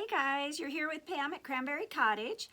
guys, you're here with Pam at Cranberry Cottage.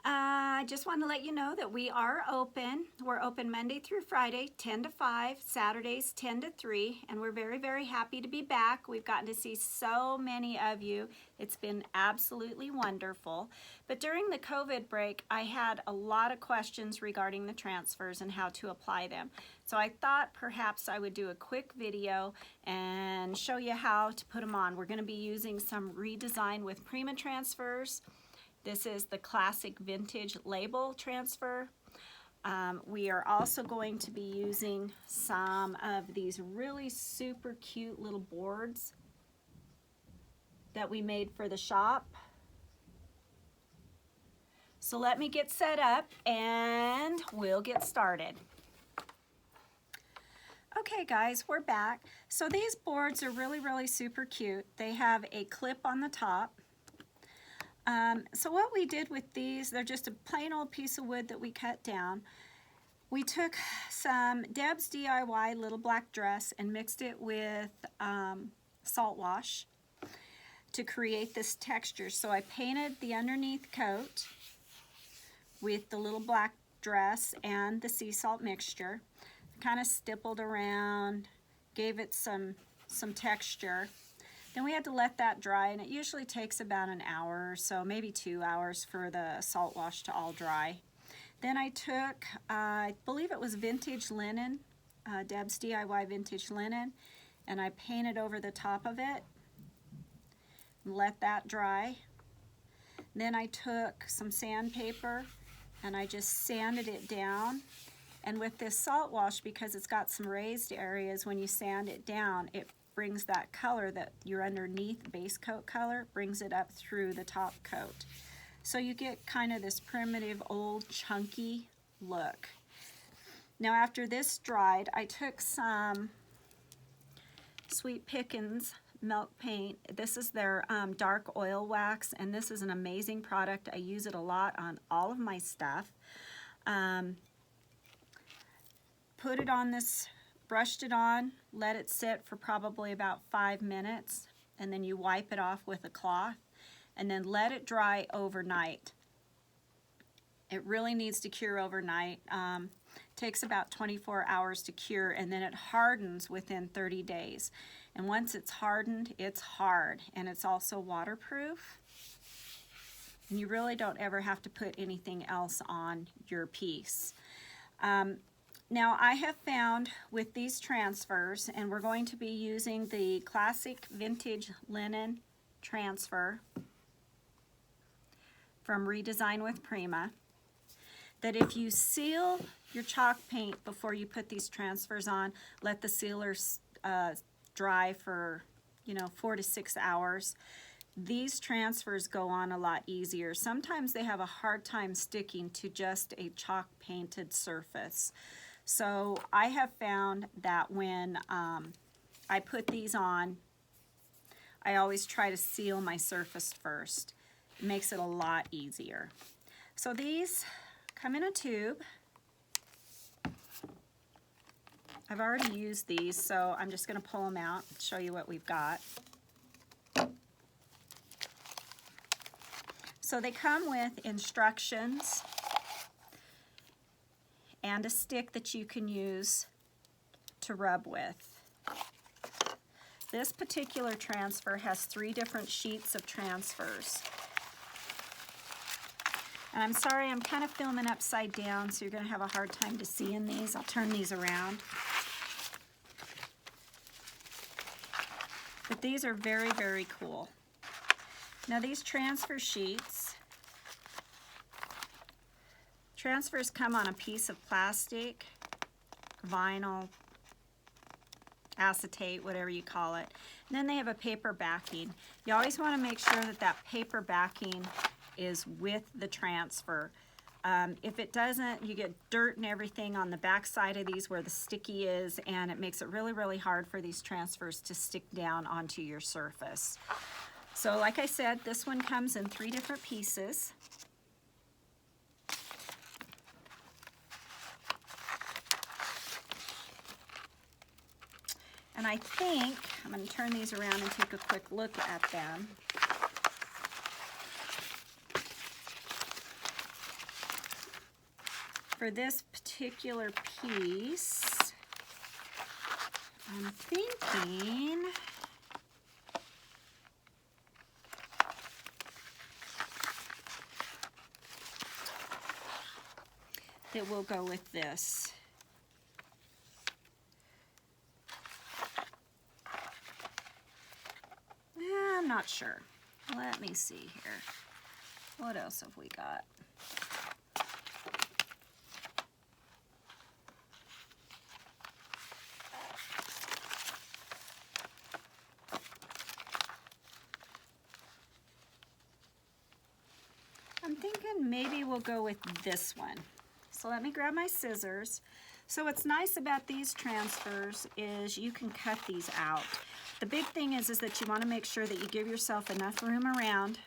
I just want to let you know that we are open. We're open Monday through Friday, 10 to 5, Saturdays 10 to 3, and we're very, very happy to be back. We've gotten to see so many of you. It's been absolutely wonderful. But during the COVID break, I had a lot of questions regarding the transfers and how to apply them. So I thought perhaps I would do a quick video and show you how to put them on. We're going to be using some ReDesign with Prima transfers. This is the classic vintage label transfer. We are also going to be using some of these really super cute little boards that we made for the shop. So let me get set up and we'll get started. Okay guys, we're back. So these boards are really super cute. They have a clip on the top. So what we did with these, they're just a plain old piece of wood that we cut down. We took some Deb's DIY little black dress and mixed it with salt wash to create this texture. So I painted the underneath coat with the little black dress and the sea salt mixture. Kind of stippled around, gave it some texture. Then we had to let that dry, and it usually takes about an hour or so, maybe 2 hours for the salt wash to all dry. Then I took, I believe it was vintage linen, Deb's DIY vintage linen, and I painted over the top of it and let that dry. Then I took some sandpaper and I just sanded it down. And with this salt wash, because it's got some raised areas, when you sand it down, it brings that color that your underneath base coat color, brings it up through the top coat. So you get kind of this primitive old chunky look. Now after this dried, I took some Sweet Pickens milk paint. This is their dark oil wax, and this is an amazing product. I use it a lot on all of my stuff. Put it on this, brushed it on, let it sit for probably about 5 minutes, and then you wipe it off with a cloth, and then let it dry overnight. It really needs to cure overnight. Takes about 24 hours to cure, and then it hardens within 30 days. And once it's hardened, it's hard, and it's also waterproof. And you really don't ever have to put anything else on your piece. Now I have found with these transfers, and we're going to be using the classic vintage linen transfer from ReDesign with Prima, that if you seal your chalk paint before you put these transfers on, let the sealers dry for 4 to 6 hours, these transfers go on a lot easier. Sometimes they have a hard time sticking to just a chalk painted surface. So I have found that when I put these on, I always try to seal my surface first. It makes it a lot easier. So these come in a tube. I've already used these, so I'm just going to pull them out and show you what we've got. So they come with instructions and a stick that you can use to rub with. This particular transfer has 3 different sheets of transfers. And I'm sorry, I'm kind of filming upside down, so you're going to have a hard time to see in these. I'll turn these around. But these are very cool. Now these transfer sheets, transfers come on a piece of plastic, vinyl, acetate, whatever you call it. And then they have a paper backing. You always want to make sure that that paper backing is with the transfer. If it doesn't, you get dirt and everything on the back side of these where the sticky is, and it makes it really hard for these transfers to stick down onto your surface. So like I said, this one comes in 3 different pieces. And I think, I'm going to turn these around and take a quick look at them. for this particular piece, I'm thinking that we'll go with this. I'm not sure. Let me see here. What else have we got? I'm thinking maybe we'll go with this one. So let me grab my scissors. So what's nice about these transfers is you can cut these out. The big thing is that you want to make sure that you give yourself enough room around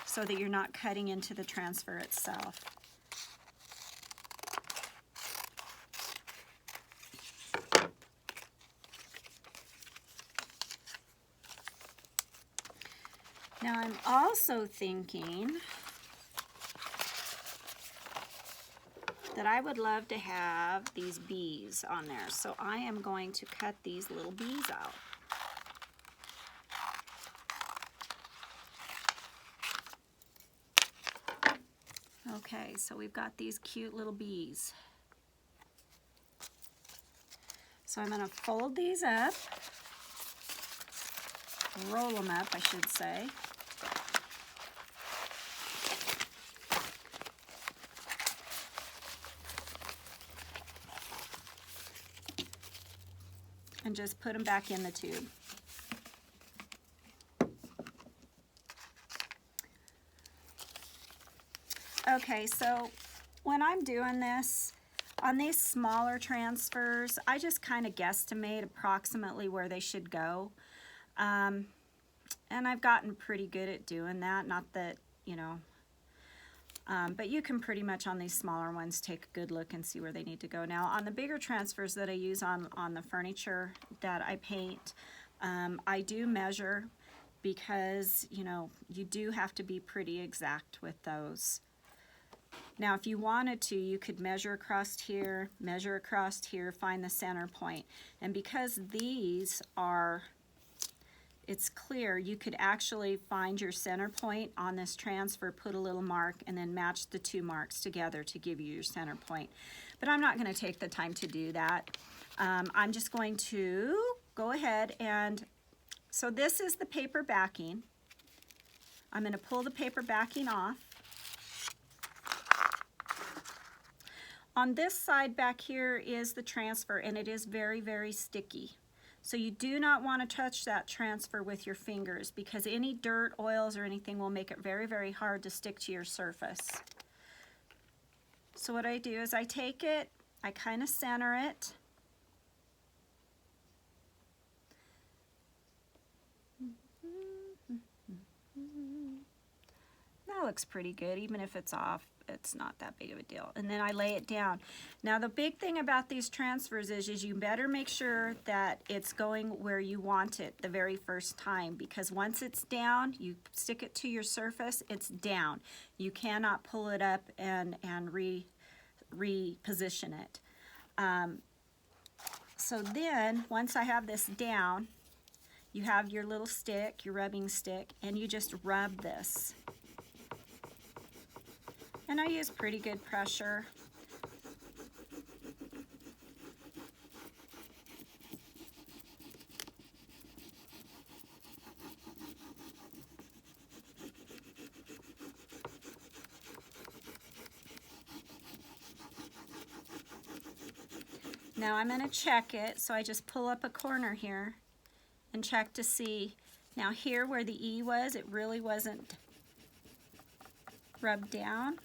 so that you're not cutting into the transfer itself. Now I'm also thinking that I would love to have these bees on there. So I am going to cut these little bees out. Okay, so we've got these cute little bees. So I'm going to fold these up, roll them up, I should say. And just put them back in the tube. Okay, so when I'm doing this, on these smaller transfers, I just kind of guesstimate approximately where they should go. And I've gotten pretty good at doing that, not that, you know, but you can pretty much on these smaller ones take a good look and see where they need to go. Now on the bigger transfers that I use on the furniture that I paint, I do measure because, you know, you do have to be pretty exact with those. Now if you wanted to, you could measure across here, find the center point. And because these are, it's clear, you could actually find your center point on this transfer, put a little mark, and then match the two marks together to give you your center point. But I'm not going to take the time to do that. I'm just going to go ahead and, so this is the paper backing. I'm going to pull the paper backing off. On this side back here is the transfer, and it is very, very sticky. So you do not want to touch that transfer with your fingers because any dirt, oils, or anything will make it very, very hard to stick to your surface. So what I do is I take it, I kind of center it. That looks pretty good, even if it's off. It's not that big of a deal. And then I lay it down. Now the big thing about these transfers is you better make sure that it's going where you want it the very first time, because once it's down, you stick it to your surface, it's down. You cannot pull it up and reposition it. So then once I have this down, you have your little stick, your rubbing stick, and you just rub this. And I use pretty good pressure. Now I'm going to check it, so I just pull up a corner here and check to see. Now here where the E was, it really wasn't rubbed down.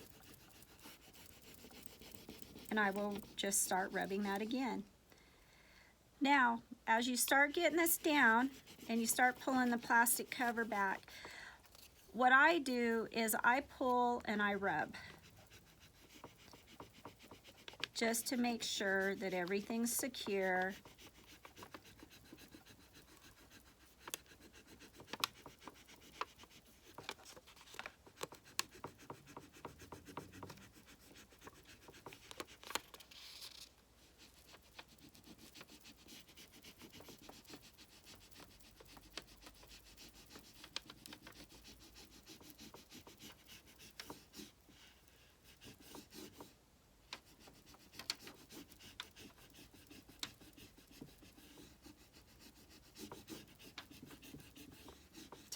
And I will just start rubbing that again. Now, as you start getting this down and you start pulling the plastic cover back, what I do is I pull and I rub, just to make sure that everything's secure.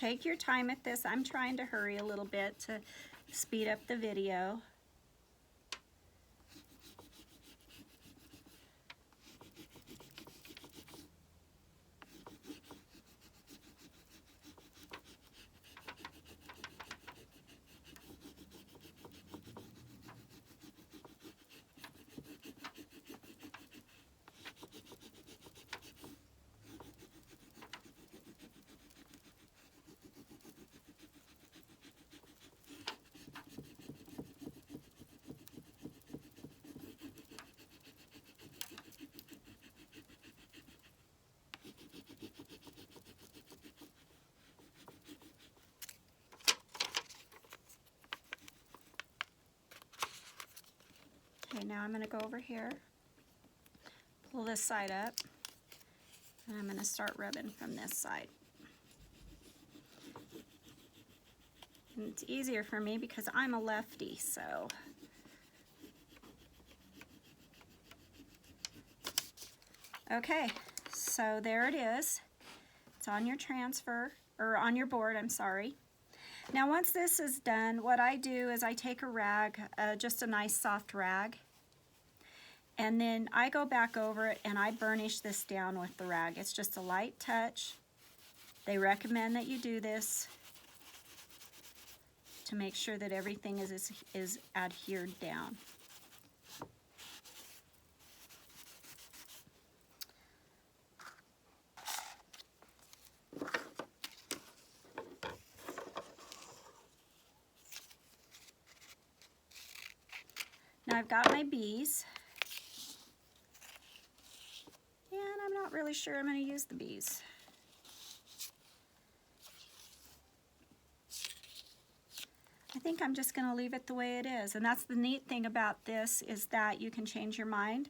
take your time at this. I'm trying to hurry a little bit to speed up the video. Okay, now I'm going to go over here, pull this side up, and I'm going to start rubbing from this side. And it's easier for me because I'm a lefty, so. Okay, so there it is. It's on your transfer, or on your board, I'm sorry. Now once this is done, what I do is I take a rag, just a nice soft rag, and then I go back over it and I burnish this down with the rag. It's just a light touch. They recommend that you do this to make sure that everything is adhered down. Now I've got my bees, and I'm not really sure I'm going to use the bees. I think I'm just going to leave it the way it is, and that's the neat thing about this, is that you can change your mind,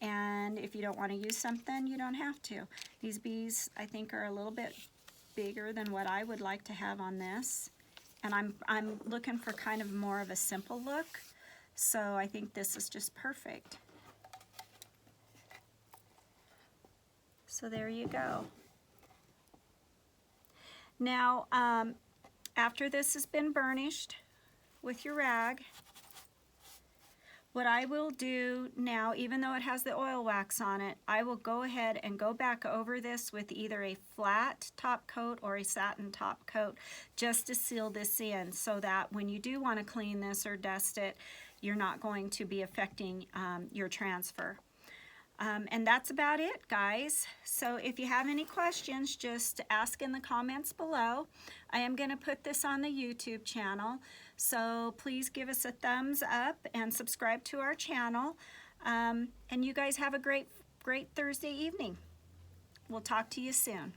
and if you don't want to use something, you don't have to. These bees, I think, are a little bit bigger than what I would like to have on this, and I'm looking for kind of more of a simple look. So I think this is just perfect. So there you go. Now, after this has been burnished with your rag, what I will do now, even though it has the oil wax on it, I will go ahead and go back over this with either a flat top coat or a satin top coat, just to seal this in, so that when you do want to clean this or dust it, you're not going to be affecting your transfer. And that's about it, guys. So if you have any questions, just ask in the comments below. I am going to put this on the YouTube channel, so please give us a thumbs up and subscribe to our channel. And you guys have a great Thursday evening. We'll talk to you soon.